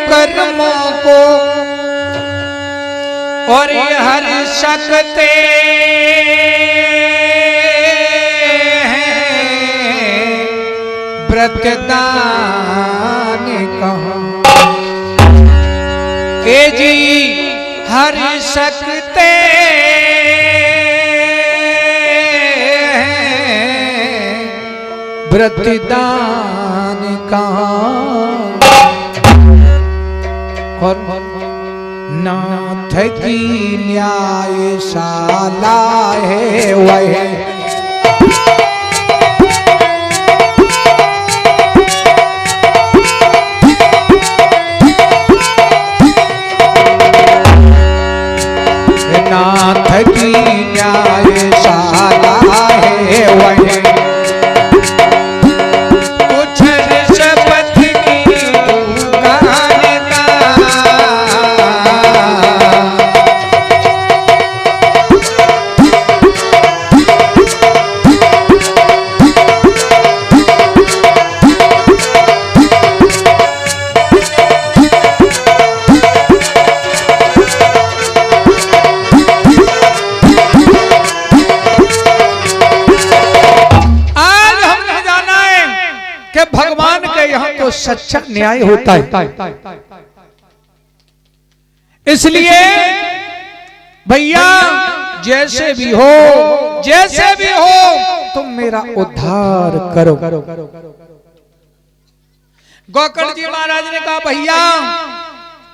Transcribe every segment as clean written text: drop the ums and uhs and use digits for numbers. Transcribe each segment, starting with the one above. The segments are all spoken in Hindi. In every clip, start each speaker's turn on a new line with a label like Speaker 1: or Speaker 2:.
Speaker 1: कर्मों को और हर सकते हैं व्रतदान कहाँ के जी हर सकते हैं व्रतदान कहाँ और नाथ की न्यायशाला है वह नाथ की न्यायशाला है वह कुछ रिश्वत की दुकान का भगवान के यहाँ तो सच्चा न्याय होता है। इसलिए भैया जैसे भी हो तुम मेरा उद्धार करो। गोकर्ण जी महाराज ने कहा भैया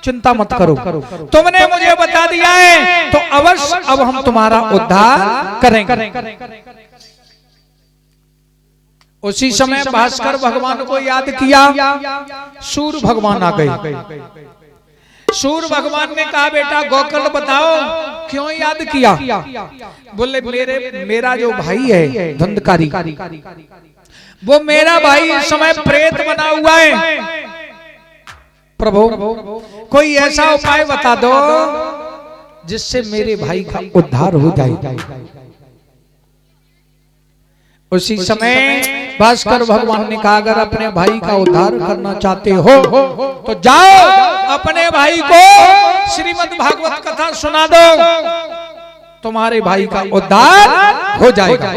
Speaker 1: चिंता मत करो, तुमने मुझे बता दिया है तो अवश्य अब हम तुम्हारा उद्धार करेंगे। उसी समय भास्कर भगवान को याद किया, सूर्य भगवान आ गए। सूर्य भगवान ने कहा बेटा गोकर्ण बताओ क्यों याद किया? बोले मेरा जो भाई है धुंधकारी, वो मेरा भाई इस समय प्रेत बना हुआ है। प्रभु कोई ऐसा उपाय बता दो जिससे मेरे भाई का उद्धार हो जाए। उसी समय भास्कर भगवान ने कहा अगर अपने भाई का उद्धार करना चाहते हो तो जाओ अपने भाई को श्रीमद् भागवत कथा सुना दो, तुम्हारे भाई का उद्धार हो जाएगा।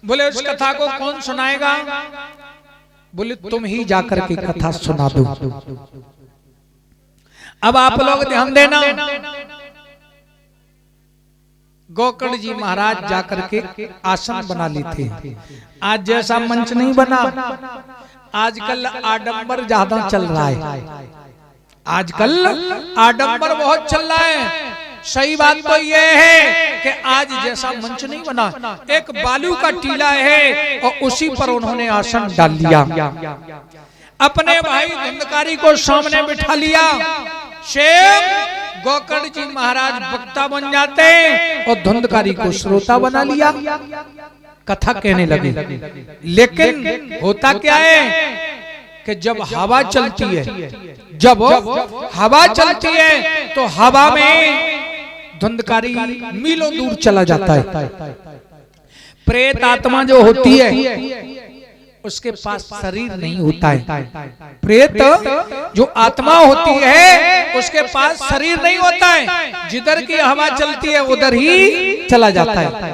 Speaker 1: बोले उस कथा को कौन सुनाएगा? बोले तुम ही जाकर के कथा सुना दो। अब आप लोग ध्यान देना, गोकर्ण जी महाराज जाकर के आसन बना लेते हैं। आज जैसा मंच नहीं बना, आजकल आडंबर ज्यादा चल रहा है। आजकल आडंबर बहुत चल रहा है। सही बात तो यह है कि आज जैसा मंच नहीं बना, एक बालू का टीला है और उसी पर उन्होंने आसन डाल लिया। अपने भाई धुंधकारी को सामने बिठा लिया। शेम गोकर्ण जी महाराज वक्ता बन जाते और धुंधकारी को श्रोता बना लिया, कथा कहने लगे। लेकिन होता क्या है कि जब हवा चलती है, तो हवा में धुंधकारी मीलों दूर चला जाता है। प्रेत आत्मा जो होती है उसके पास शरीर नहीं होता है। प्रेत जो आत्मा होती है उसके पास शरीर नहीं होता है, जिधर की हवा चलती है उधर ही चला जाता है।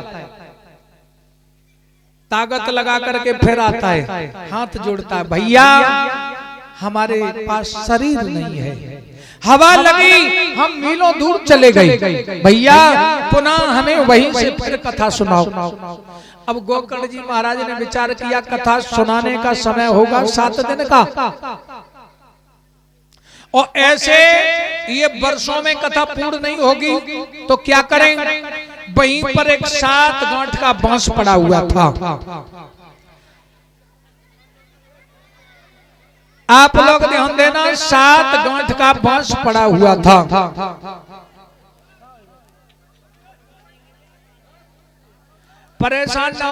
Speaker 1: ताकत लगा करके फिर आता है, हाथ जोड़ता है, भैया हमारे पास शरीर नहीं है, हवा लगी हम मीलों दूर चले गए, भैया पुनः हमें वहीं से फिर कथा सुनाओ। अब गोकर्ण जी महाराज ने विचार किया कथा सुनाने का समय होगा 7 दिन का, और ऐसे ये वर्षों में कथा पूर्ण नहीं होगी, तो क्या करें? वहीं पर एक 7 गांठ का बांस पड़ा हुआ था। आप लोग ध्यान देना, 7 गांठ का बांस पड़ा हुआ था। परेशान ना